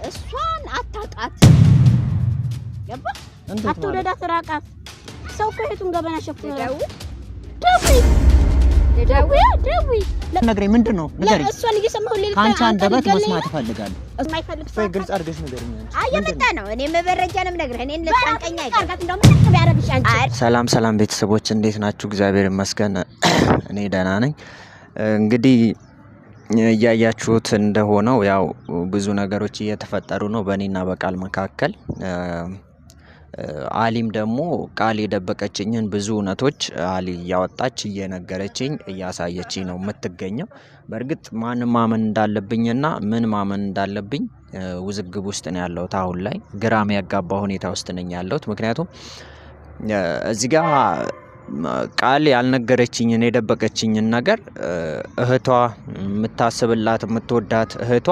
እሷን አታቃት ገባ አትወደዳት ራቃት ሰው ከሄቱን ገበና ሸፍቶ ደውይ ለነገረኝ ምንድነው ነገር እሷን እየሰማሁ ሌላ ካንቺ አንደበት መስማት እፈልጋለሁ የማይፈልግ ሰው ግልጽ አድርገሽ ንገሪኝ አየመጣ ነው እኔ መበረጃ ነው ነገር እኔን ለታንቀኛ አይደለም እንደውም ያረብሽ አንቺ ሰላም ቤተሰቦች እንዴት ናችሁ እግዚአብሔር ይመስገን እኔ ደህና ነኝ እንግዲህ እያያችሁት እንደሆነው ያው ብዙ ነገሮች እየተፈጠሩ ነው በእኔና በቃል መካከል አሊም ደግሞ ቃል የደበቀችኝን ብዙ እውነቶች አሊ ያወጣች እየነገረችኝ እያሳየችኝ ነው የምትገኘው በርግጥ ማን ማመን እንዳለብኝና ምን ማመን እንዳለብኝ ውዝግብ ውስጥ ነው ያለሁት አሁን ላይ ግራም ያጋባ ሁኔታ ውስጥ ነኝ ያለሁት ምክንያቱም እዚህ ጋር ቃል ያልነገረችኝን የደበቀችኝን ነገር እህቷ የምታስብላት የምትወዳት እህቷ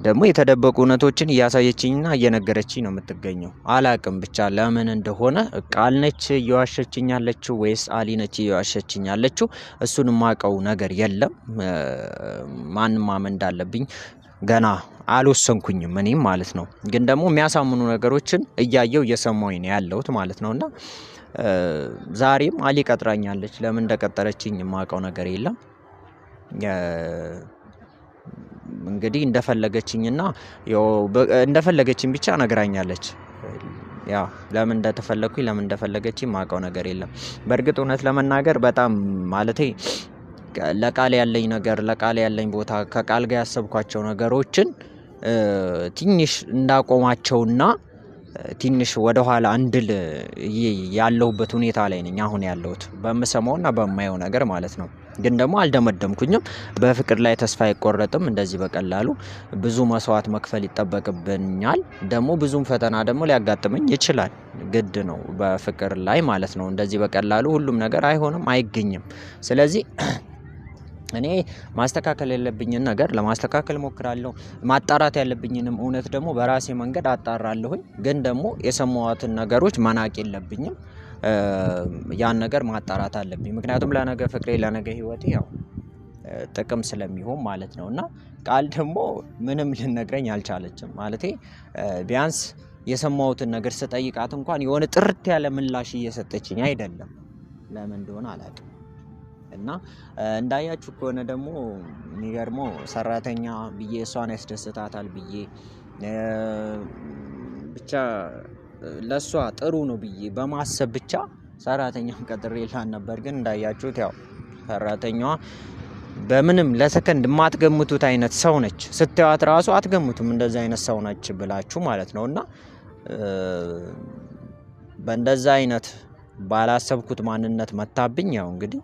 ደግሞ የተደበቁ እውነቶችን እያሳየችኝና እየነገረችኝ ነው የምትገኘው አላቅም ብቻ ለምን እንደሆነ ቃል ነች እየዋሸችኝ ያለችው ወይስ አሊ ነች እየዋሸችኝ ያለችው እሱን ማቀው ነገር የለም ማን ማመን እንዳለብኝ ገና አልወሰንኩኝም እኔም ማለት ነው ግን ደግሞ የሚያሳምኑ ነገሮችን እያየው እየሰማሁኝ ነው ያለሁት ማለት ነውና ዛሬም አሊ ቀጥራኛለች ለምን እንደቀጠረችኝ ማቀው ነገር የለም እንግዲህ እንደፈለገችኝና እንደፈለገችኝ ብቻ ነግራኛለች ያው ለምን እንደተፈለኩኝ ለምን እንደፈለገችኝ ማቀው ነገር የለም በርግጥ እውነት ለመናገር በጣም ማለቴ ለቃል ያለኝ ነገር ለቃል ያለኝ ቦታ ከቃል ጋር ያሰብኳቸው ነገሮችን ትንሽ እንዳቆማቸውና ትንሽ ወደ ኋላ እንድል ያለውበት ሁኔታ ላይ ነኝ አሁን ያለውት በመሰማውና በማየው ነገር ማለት ነው ግን ደግሞ አልደመደምኩኝም በፍቅር ላይ ተስፋ አይቆረጥም እንደዚህ በቀላሉ ብዙ መስዋዕት መክፈል ይተበቅብኛል ደግሞ ብዙም ፈተና ደግሞ ሊያጋጥመኝ ይችላል ግድ ነው በፍቅር ላይ ማለት ነው እንደዚህ በቀላሉ ሁሉም ነገር አይሆንም አይገኝም ስለዚህ እኔ ማስተካከል ያለብኝን ነገር ለማስተካከል ሞክራለሁ ማጣራት ያለብኝንም እውነት ደግሞ በራሴ መንገድ አጣራለሁኝ ግን ደግሞ የሰማዋትን ነገሮች ማናቅ የለብኝም ያን ነገር ማጣራት አለብኝ ምክንያቱም ለነገ ፍቅሬ ለነገ ህይወቴ ያው ጥቅም ስለሚሆን ማለት ነውና ቃል ደግሞ ምንም ልነግረኝ አልቻለችም ማለቴ ቢያንስ የሰማውትን ነገር ስጠይቃት እንኳን የሆነ ጥርት ያለ ምላሽ እየሰጠችኝ አይደለም ለምን እንደሆነ አላውቅም እና እንዳያችሁ ከሆነ ደግሞ የሚገርመው ሰራተኛ ብዬ እሷን ያስደስታታል ብዬ ብቻ ለሷ ጥሩ ነው ብዬ በማሰብ ብቻ ሰራተኛውን ቀጥሬላት ነበር ግን እንዳያችሁት ያው ሰራተኛዋ በምንም ለሰከንድ ማትገምቱት አይነት ሰው ነች ስትያት ራሱ አትገምቱም እንደዛ አይነት ሰው ነች ብላችሁ ማለት ነውና በእንደዛ አይነት ባላሰብኩት ማንነት መታብኝ ያው እንግዲህ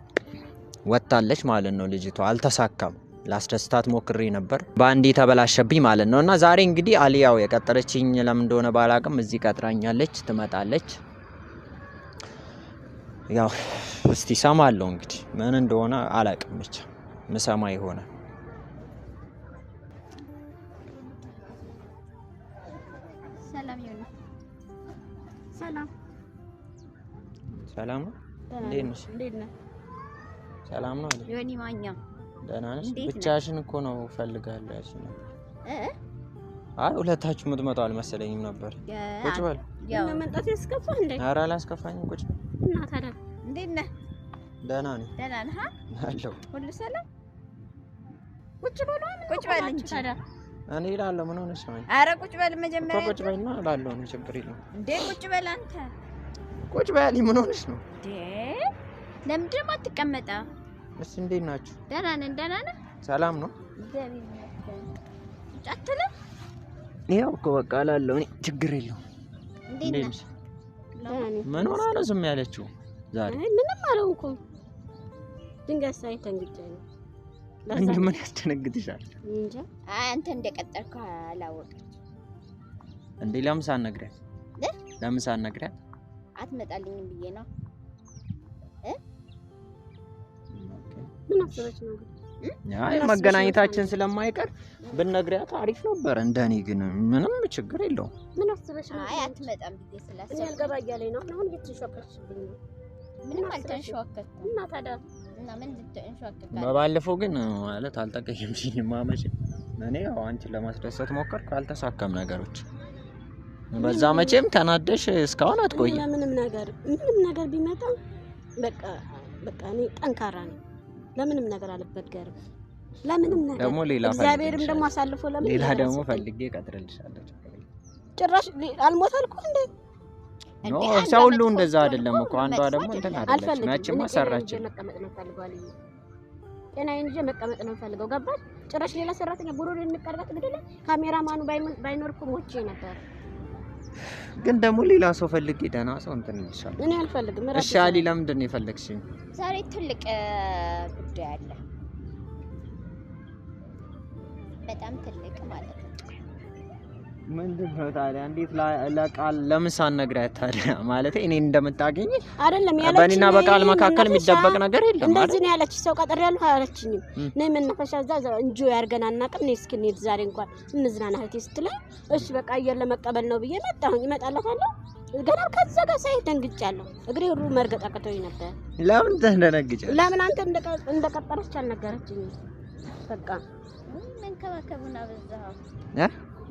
ወጣለች ማለት ነው ልጅቷ አልተሳካም ላስደስታት ሞክሬ ነበር ባንዲ ተበላሸብኝ ማለት ነውና ዛሬ እንግዲህ አሊያው የቀጠረችኝ ለምን እንደሆነ ባላቅም እዚህ ቀጥራኛለች ትመጣለች ያው እስቲ ሰማለው እንግዲህ ምን እንደሆነ አላቅም ብቻ ምሰማ ይሆነ ሰላም ይሁን ሰላም ሰላም እንዴት ነህ ሰላም ነው ዮኒ ማኛ ደህና ነሽ ብቻሽን እኮ ነው ፈልጋለሁ ያልሽኝ አይ ሁለታችሁ የምትመጣው አልመሰለኝም ነበር ቁጭ በል ያው መምጣት ያስከፋ እንዴ ኧረ አላስከፋኝም ቁጭ እና ታዲያ እንዴት ነህ ደህና ነኝ ደህና ነህ አለሁ ሁሉ ሰላም ቁጭ በል እንጂ ታዲያ እኔ እላለሁ ምን ሆነሽ ነው ኧረ ቁጭ በል መጀመሪያ ቁጭ በልና እላለሁ ነው ችግር የለውም እንዴ ቁጭ በል አንተ ቁጭ በል ምን ሆነሽ ነው እንዴ ለምንድን ነው የማትቀመጠው እሺ እንዴት ናችሁ ደህና ነን ሰላም ነው እግዚአብሔር ይመስገን ጫትለም ይኸው እኮ በቃ እላለሁ እኔ ችግር የለውም እንዴት ነህ ምን ሆና ነው ዝም ያለችው ዛሬ ምንም አልሆንኩም ድንገት ሳይተንግጬ ነው እንዴ ምን ያስደነግጥሻል እንጃ አንተ እንደቀጠርከው አላወቀች እንዴ ለምሳን ነግሪያት አትመጣልኝም ብዬ ነው ምን አሰበች ነው አይ መገናኘታችን ስለማይቀር ብንነግሪያት አሪፍ ነበር እንደኔ ግን ምንም ችግር የለውም ምን አሰበች ነው አይ አትመጣም ብዬ ስላሰብኩ ያልገባ እያለኝ ነው አሁን እየተንሸዋከችብኝ ነው ምንም አልተንሸዋከችም እና ታዲያ እና ምን ልትንሸዋከች በባለፈው ግን ማለት አልተቀየምሽኝም ማመሽ እኔ ያው አንቺን ለማስደሰት ሞከርኩ፣ አልተሳካም ነገሮች። በዛ መቼም ተናደሽ እስካሁን አትቆይም። ምንም ነገር ቢመጣ በቃ እኔ ጠንካራ ነኝ። ለምንም ነገር አልበገርም። ለምንም ነገር ደግሞ ሌላ እግዚአብሔርም ደግሞ አሳልፎ ሌላ ደግሞ ፈልጌ እቀጥርልሻለሁ። ጭራሽ አልሞታልኩ እንዴ? ኖ ሰው ሁሉ እንደዛ አይደለም እኮ። አንዷ ደግሞ እንትን አይደለች ናችማ ሰራች። መቀመጥ ነው ፈልጓል። ጤናዬን ይዤ መቀመጥ ነው ፈልገው። ገባሽ? ጭራሽ ሌላ ሰራተኛ ጉሮሮ እንቀርባት ግድለ ካሜራማኑ ባይኖር እኮ ሞቼ ነበር። ግን ደግሞ ሌላ ሰው ፈልጌ ደህና ሰው እንትን ይልሻለሁ። እኔ አልፈልግም። እሺ አሊ፣ ለምንድን ነው የፈለግሽኝ? ዛሬ ትልቅ ጉዳይ አለ፣ በጣም ትልቅ ማለት ነው። ምንድን ነው ታዲያ? እንዴት ለቃል ለምን ሳትነግሪያት ታዲያ? ማለት እኔ እንደምታገኝ አይደለም ያለች። በእኔና በቃል መካከል የሚደበቅ ነገር የለም። እንደዚህ ነው ያለች። ሰው ቀጥሬያለሁ አላለችኝም። ነይ መናፈሻ እዛ እንጆ ያርገን አናውቅም። ነይ እስኪ እንሂድ ዛሬ እንኳን እንዝናና እህቴ ስትለኝ እሺ በቃ አየር ለመቀበል ነው ብዬ መጣሁኝ። እመጣላታለሁ ገና ከዛ ጋር ሳይሄድ ደንግጫለሁ። እግሬ ሁሉ መርገጥ አቅቶኝ ነበር። ለምን ተደነግጫለሽ? ለምን አንተ እንደቀጠረች አልነገረችኝም። በቃ መንከባከቡን አበዛኸው።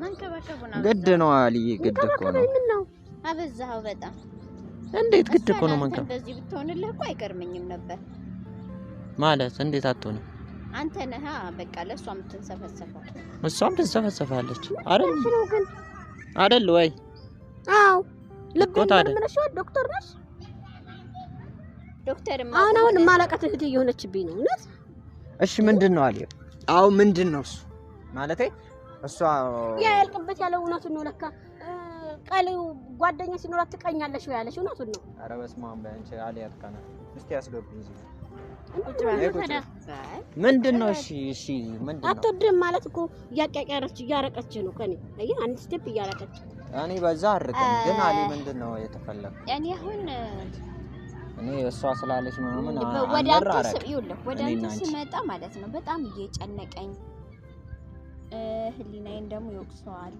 መንከባከቡን ግድ ነው አሊ፣ ግድ እኮ ነው። ምን ነው አበዛኸው በጣም። እንዴት ግድ እኮ ነው መንከባከብ። እንደዚህ ብትሆንልህ እኮ አይገርመኝም ነበር። ማለት እንዴት አትሆንም? አንተ ነህ በቃ ለሷ የምትንሰፈሰፈው። እሷም ትንሰፈሰፋለች አይደል? ነው ግን አይደል ወይ? አዎ ልብ ምንሽ ዶክተር ነሽ? ዶክተርማ አሁን ማለቀት እህቴ እየሆነችብኝ ነው እውነት። እሺ ምንድን ነው አሊ? አዎ ምንድን ነው እሱ? ማለቴ እሷ ያ ያልቅበት ያለው እውነቱን ነው ለካ። ቃል ጓደኛ ሲኖራት ትቀኛለሽ ወይ ያለሽ እውነቱን ነው። ኧረ በስመ አብ በእንቺ አሊ አትቀና። እስቲ አስገብኝ እዚህ ምንድን ነው? እሺ ምንድን ነው? አትወድም ማለት እኮ እያቃቃረች እያረቀች ነው ከኔ። አየህ አንድ ስቴፕ እያረቀች። እኔ በዛ አርቀም ግን አሊ ምንድን ነው የተፈለገው? እኔ አሁን እኔ እሷ ስላለች ነው ምን ወደ አንተ ስመጣ ማለት ነው በጣም እየጨነቀኝ ህሊናዬን ደግሞ ይወቅሰዋል።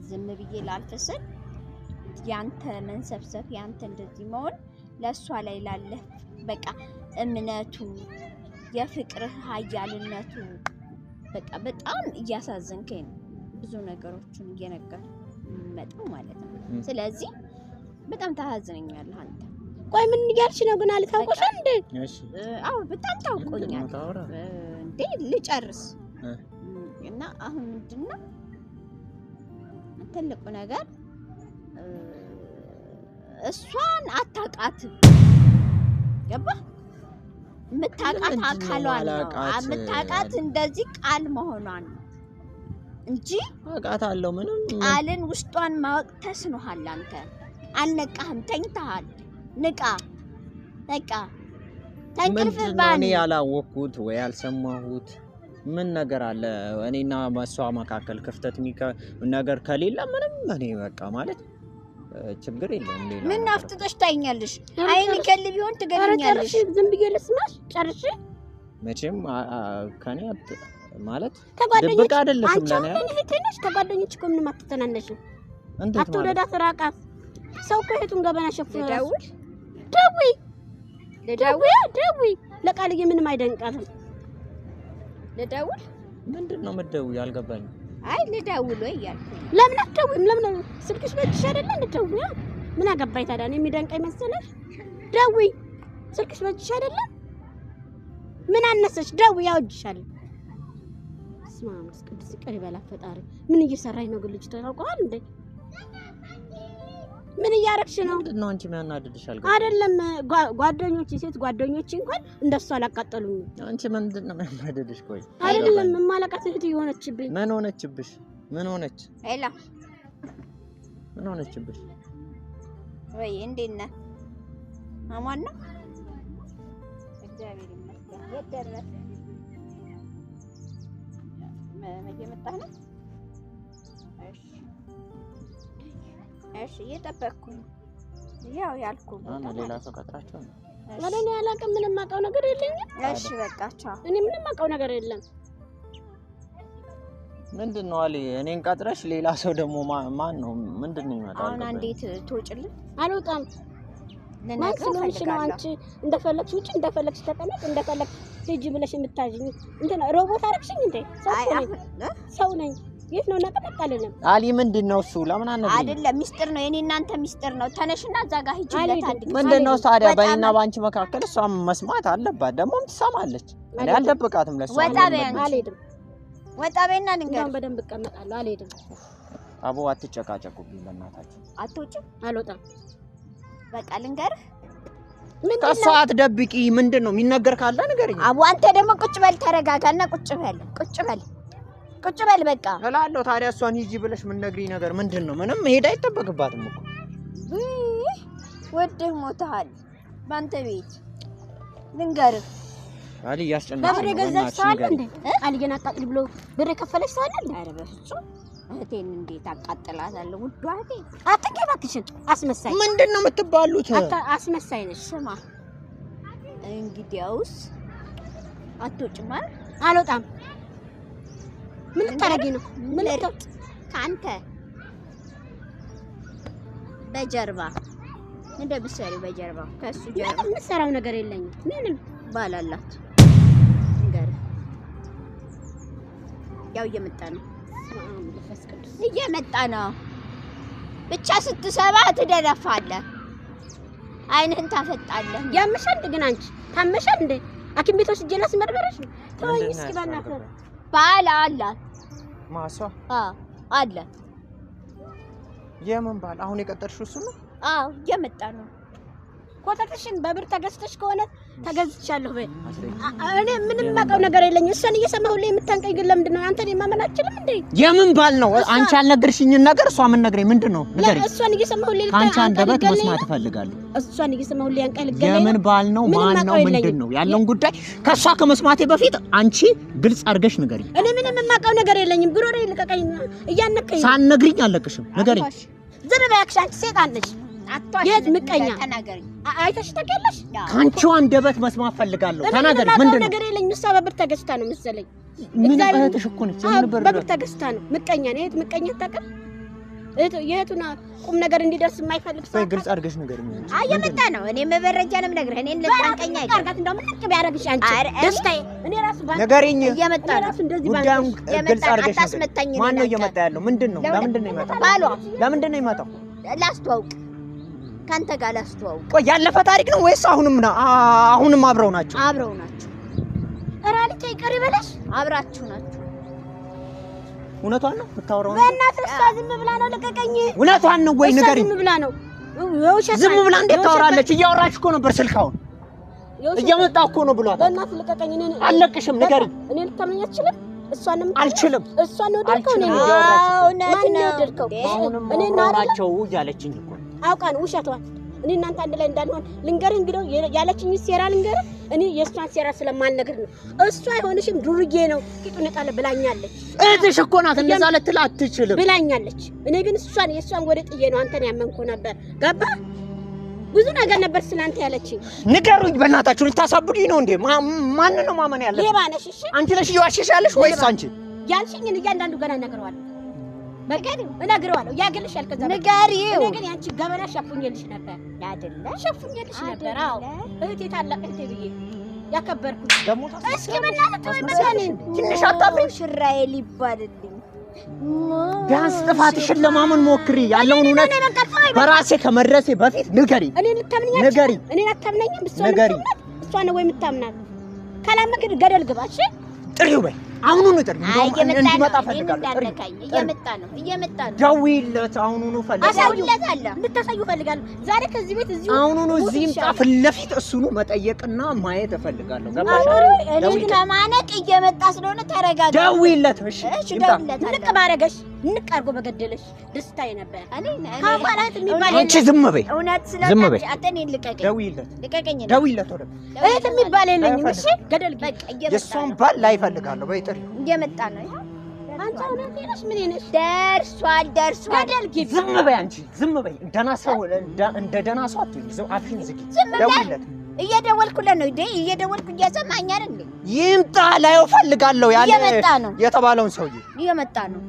ዝም ብዬ ላልፈስል ያንተ መንሰብሰብ ያንተ እንደዚህ መሆን ለሷ ላይ ላለ በቃ እምነቱ የፍቅርህ ኃያልነቱ በቃ በጣም እያሳዘንከኝ ነው። ብዙ ነገሮችን እየነገር መጣው ማለት ነው። ስለዚህ በጣም ታሳዝነኛለህ አንተ። ቆይ ምን እያልሽ ነው ግን? አልታውቆሻል እንዴ? እሺ አዎ በጣም ታውቆኛል እንዴ። ልጨርስ እና አሁን ምንድነው ትልቁ ነገር እሷን አታውቃትም። ገባ? የምታውቃት አካሏን ነው የምታውቃት እንደዚህ ቃል መሆኗን ነው እንጂ አውቃታለሁ። ምንም ቃልን ውስጧን ማወቅ ተስኖሃል አንተ። አልነቃህም፣ ተኝተሃል። ንቃ በቃ ተንቅልፍ ባኔ ያላወቅኩት ወይ ያልሰማሁት ምን ነገር አለ? እኔና በሷ መካከል ክፍተት ነገር ከሌለ ምንም እኔ በቃ ማለት ችግር የለም። ሌላ ምን አፍጥጠሽ ታይኛለሽ? አይን ከል ቢሆን ትገኛለሽ። ዝም ብዬ ልስማሽ ጨርሽ። መቼም ከኔ ማለት ከጓደኞች ድብቅ አይደለሽም ለኔ አይተነሽ ከጓደኞች እኮ ምንም አትተናነሽም። እንዴት ማለት አትወደዳት፣ ራቃት። ሰው ከሄቱን ገበና ሸፍኖ ደውይ ለቃልዬ ምንም አይደንቃትም። ልደውል ምንድን ነው የምትደውይው? አልገባኝም። አይ ልደውል ወይ እያልኩኝ። ለምን አትደውይም? ለምን ስልክሽ በእጅሽ አይደለ? እንድትደውይ ምን አገባኝ ታዲያ? እኔ የሚደንቀኝ መሰለሽ? ደውይ፣ ስልክሽ በእጅሽ አይደለ? ምን አነሰሽ? ደውይ፣ ያው እጅሻለሁ። ስማምስ ቅዱስ ይቅር ይበላ ፈጣሪ። ምን እየሰራኝ ነው ግን? ልጅ ታውቀዋል እንዴ? ምን እያረግሽ ነው? ምንድን ነው አንቺ የሚያናድድሽ? አይደለም ጓደኞቼ ሴት ጓደኞቼ እንኳን እንደሱ አላቃጠሉኝ። አንቺ ምንድን ነው የሚያናድድሽ? ቆይ አይደለም ማለቃት እህት የሆነችብኝ። ምን ሆነችብሽ? ምን ሆነች? ሄላ ምን ሆነችብሽ? ወይ እንዴት ነህ? አማን ነው? እግዚአብሔር ይመስገን። የት ደረስክ? መጣህ ነው? እሺ እየጠበቅኩ ነው። ያው ያልኩህ አና ሌላ ሰው ቀጥራቸው ነው። እኔ ያላቀም ምንም ማውቀው ነገር የለኝም። እሺ በቃ ቻው። እኔ ምንም ማውቀው ነገር የለም። ምንድን ነው አለ? እኔን ቀጥረሽ ሌላ ሰው ደግሞ ማን ነው? ምንድን ነው ይመጣል? አሁን እንዴት ትወጭልኝ? አልወጣም። ማን ስለሆንሽ ነው አንቺ እንደፈለግሽ ውጪ እንደፈለግሽ ተቀመጥ እንደፈለግሽ ሂጂ ብለሽ የምታዥኝ? እንትን ሮቦት አረግሽኝ እንዴ? ሰው ነኝ። የት ነው ነቀቀቀልንም? አሊ ምንድነው እሱ? ለምን አነብኝ? አይደለም ሚስጥር ነው፣ የኔ እናንተ ሚስጥር ነው። ተነሽና እዛ ጋር ሂጂለት አንድ ጊዜ። ምንድነው ታዲያ በእኔና ባንቺ መካከል? እሷም መስማት አለባት፣ ደግሞም ትሰማለች። እኔ አልደብቃትም ለሷ። ወጣ በያንቺ አልሄድም። ወጣ በይና ልንገር። አሁን በደንብ እቀመጣለሁ። አልሄድም። አቦ አትጨቃጨቁብኝ በእናታችሁ። አትወጪም? አልወጣም። በቃ ልንገርህ። ከሷ አትደብቂ። ምንድነው የሚነገር ካለ ንገሪኝ። አቦ አንተ ደግሞ ቁጭ በል፣ ተረጋጋና ቁጭ በል፣ ቁጭ በል፣ ቁጭ በል በቃ እላለሁ። ታዲያ እሷን ሂጂ ብለሽ ምን ነግሪኝ ነገር ምንድነው? ምንም መሄድ አይጠበቅባትም እኮ። ወደህ ሞተሃል ባንተ ቤት። ልንገርህ አሊ ያስጨነቀኝ በብር ገንዘብ ሳለ እንዴ አልየና አቃጥል ብሎ ብር ከፈለሽ ሳለ እንዴ? ኧረ በፍጹም እህቴን እንዴት አቃጥላታለሁ? ውዷ እህቴ አትንኪ እባክሽን። አስመሳይ ምንድነው የምትባሉት? አስመሳይ ነሽ። ስማ እንግዲያውስ አትወጪም አይደል? አልወጣም። ምን ልታረጊ ነው? ምን ልታውጥ ካንተ በጀርባ እንደምትሰሪው በጀርባ ከሱ ጀርባ ምንም የምሰራው ነገር የለኝም። ምንም ባላላት እንገር ያው እየመጣ ነው፣ እየመጣ ነው። ብቻ ስትሰባ ትደነፋለህ፣ አይንህን ታፈጣለህ። ያምሻል ግን አንቺ ታመሻል እንዴ? ሐኪም ቤት ወስጄ ላስመርመርሽ ነው። ተወኝ እስኪ ባላፈር ባል አላት ማሷ አለ። የምን ባል? አሁን የቀጠርሽው እሱ ነው? አዎ እየመጣ ነው። ኮተትሽን በብር ተገዝተሽ ከሆነ ተገዝቻለሁ በይ። እኔ ምንም ማቀው ነገር የለኝም። እሷን እየሰማሁ ላይ የምታንቀኝ ግን ለምንድን ነው? አንተ ማመን አትችልም እንዴ? የምን ባል ነው? አንቺ ያልነገርሽኝን ነገር እሷ ምን ነግረኝ? ምንድነው ንገሪኝ። እሷን እየሰማሁ ላይ ካንቺ አንደበት መስማት እፈልጋለሁ። እሷን እየሰማሁ ላይ አንቀል ገለኝ። የምን ባል ነው? ማን ነው? ምንድነው ያለውን ጉዳይ ከሷ ከመስማቴ በፊት አንቺ ግልጽ አድርገሽ ንገሪኝ። እኔ ምንም የማውቀው ነገር የለኝም። ጉሮሬ ልቀቀኝ። እያነከኝ ሳትነግሪኝ አለቅሽም። ንገሪኝ። ዝም በይ አክሽ። አንቺ ሴጣን ነሽ። የት ምቀኛ ተናገሪ። አይተሽ ታውቂያለሽ? ካንቺ አንደበት መስማት ፈልጋለሁ። ተናገሪ። ምንድነው ነገር የለኝም። እሷ በብር ተገዝታ ነው መሰለኝ። ምን እህትሽ እኮ ነች። በብር ተገዝታ ነው። ምቀኛ ነው። የት ምቀኛ ታውቃ? የቱና ቁም ነገር እንዲደርስ የማይፈልግ ሰው ግልጽ አድርገሽ ንገሪኝ። እየመጣ ነው። እኔ መበረጃ ነው የምነግርህ። እኔን ለታንቀኛ አይደል? አርጋት እንደውም ልቅ ቢያደርግሽ አንቺ ደስታዬ። እኔ ራሱ ንገሪኝ። እየመጣ ነው። ጉዳዩን ግልጽ አድርገሽ አታስመታኝ። ማን ነው እየመጣ ያለው? ምንድነው? ለምንድን ነው የመጣው? ባሏ። ለምንድን ነው የመጣው? ላስተዋውቅ፣ ካንተ ጋር ላስተዋውቅ። ቆይ ያለፈ ታሪክ ነው ወይስ አሁንም አብረው ናቸው? አብረው ናቸው። ራልቼ ይቀር ይበለሽ። አብራችሁ ናችሁ። እውነቷን ነው የምታወራው? በእናትህ እሷ ዝም ብላ ነው። ልቀቀኝ። እውነቷን ነው ወይ ንገሪኝ። ዝም ብላ ነው። ዝም ብላ እንዴት ታወራለች? እያወራች እኮ ነበር ስልክ። አሁን እየመጣ እኮ ነው ብሏታል። በእናትህ ልቀቀኝ። እኔ አለቅሽም። ንገሪኝ። እኔ ልታምነኝ አትችልም? እሷንም አልችልም። እሷን ነው ደርከው ነው። እውነት ነው ደርከው እኔ ናቸው እያለችኝ እኮ አውቃ ነው ውሸቷን። እኔ እናንተ አንድ ላይ እንዳንሆን ልንገርህ። እንግዲህ ያለችኝ ሴራ ልንገርህ። እኔ የእሷን ሴራ ስለማልነግር ነው። እሷ አይሆንሽም ዱርዬ ነው ቂጡን የጣለ ብላኛለች። እህትሽ እኮ ናት። እንደዛ ልትል አትችልም ብላኛለች። እኔ ግን የእሷን ወደ ጥዬ ነው አንተን ያመንኩ ነበር። ገባህ? ብዙ ነገር ነበር ስላንተ ያለችኝ። ንገሩኝ በእናታችሁ። ልታሳብዱኝ ነው እንዴ? ማን ነው ማመን ያለብኝ? ሌባ ነሽ። እሺ አንቺ ነሽ እየዋሸሽ ያለሽ ወይስ አንቺ? ያልሽኝን እያንዳንዱ ገና እነግረዋለሁ። እነግረዋለሁ። ያገልሻል። ከዛ ንገሪው። እኔ ግን ያንቺ ገበና ሸፉኝልሽ ነበር አይደለ? ሸፉኝልሽ ነበር። አዎ እህቴ፣ ታላቅ እህቴ ብዬ ያከበርኩት ደግሞ እስኪ በእናትህ ተወይ። ትንሽ አታፍሪም? ሽራዬ ሊባልልኝ ቢያንስ ጥፋትሽን ለማመን ሞክሪ። ያለውን እውነት በራሴ ከመድረሴ በፊት ንገሪ። እኔ ልታምነኝ ንገሪ። እኔ አታምነኝም? ንገሪ። እሷ ነው ወይ የምታምናት? ካላመንክ ገደል ግባ። እሺ ጥሪው በይ። አሁኑኑ ጥሪ። እንዲመጣ ፈልጋለሁ። እየመጣ ነው። ደውይለት። አሁኑኑ ፈልጋለሁ። ልታሳዩ ፈልጋለሁ። ዛሬ ከዚህ ቤት እዚሁ አሁኑኑ እዚህ ይምጣ። ፊት ለፊት እሱኑ መጠየቅና ማየት እፈልጋለሁ። ገባሽ? እኔ ከማነቅ እየመጣ ስለሆነ ተረጋጋ። ደውይለት። እሺ ንቅ ባረገሽ፣ ንቅ አድርጎ በገደለሽ ደስታዬ ነበር። ካባላት የሚባል አንቺ ዝም በይ። እውነት ስለሆነ አተኔ ልቀቀኝ። ደውይለት። ደውይለት። እህት የሚባል የለኝም። እሺ ገደል በቃ የእሷን ባል ላይ እፈልጋለሁ። በይ ጥሪ። እየመጣ ነው። አንቺ እውነት ነሽ? ምን ነሽ? ደርሷል። ገደል ግቢ። ዝም በይ አንቺ፣ ዝም በይ። ደህና ሰው እንደ ደህና ሰው አትሁኝ። አፍሽን ዝጊ። ደውይለት። እየደወልኩለት ነው። እየደወልኩ እያሰማኝ አይደል? ይምጣ። ላየው እፈልጋለሁ። ያለ እየመጣ ነው የተባለውን ሰውዬ እየመጣ ነው።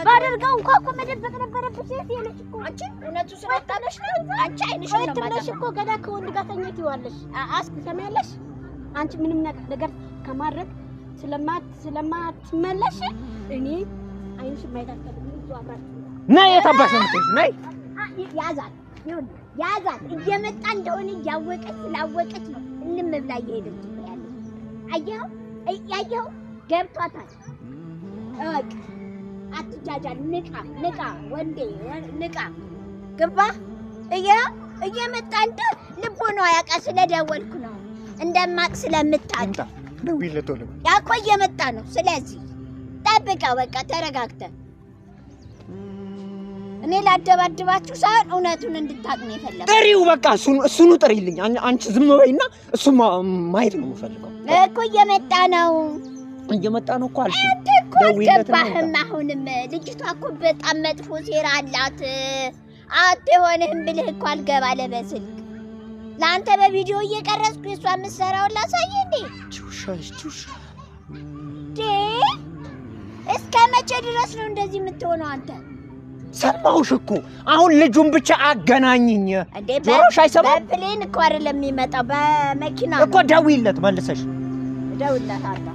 ባደርገው እንኳን እኮ መደበቅ ነበረብሽ። እህቴ ነሽ እኮ አንቺ እውነቱ ስለታለሽ ነው። አንቺ አይንሽን ነው ማለት እኮ ገና ከወንድ ጋር ተኝተሽ ይዋለሽ። አስከሚያለሽ አንቺ ምንም ነገር ከማድረግ ስለማትመለሽ እኔ አይንሽን ማየት አልፈልግም። እዛው አብራችሁ ነይ የታባሽ ነው የምትይው? ነይ ያዛት እየመጣ እንደሆነ እያወቀች ስላወቀች ነው እልም ብላ እየሄደች ያለች። አየኸው ገብቷታል። እቅ አትጃጃል። ንቃ ወንዴ ንቃ። ግባ እየመጣ እንደ ልቦ ነው ያውቃ። ስለደወልኩ ነው እንደማቅ ስለምታውቅ ደውይለት ወለ ያኮ እየመጣ ነው። ስለዚህ ጠብቀው በቃ ተረጋግተህ። እኔ ላደባድባችሁ ሳይሆን እውነቱን እንድታቅ ነው የፈለኩት። ጥሪው በቃ እሱኑ ጥሪልኝ። አንቺ ዝም በይና እሱ ማየት ነው የምፈልገው እኮ። እየመጣ ነው እኮ አልሽ። ደውይለትም አሁንም ልጅቷ እኮ በጣም መጥፎ ሴራ አላት። አትሆንህም ብልህ እኮ አልገባለ በስልክ ለአንተ በቪዲዮ እየቀረጽኩ እሷ የምትሰራውን ላሳይ እንዴ? እስከ መቼ ድረስ ነው እንደዚህ የምትሆነው አንተ? ሰማሁሽ እኮ አሁን ልጁን ብቻ አገናኝኝ። ጆሮሽ አይሰማም? በፕሌን እኮ አይደለም የሚመጣው በመኪና እኮ። ደውይለት መልሰሽ ደውይለት አለ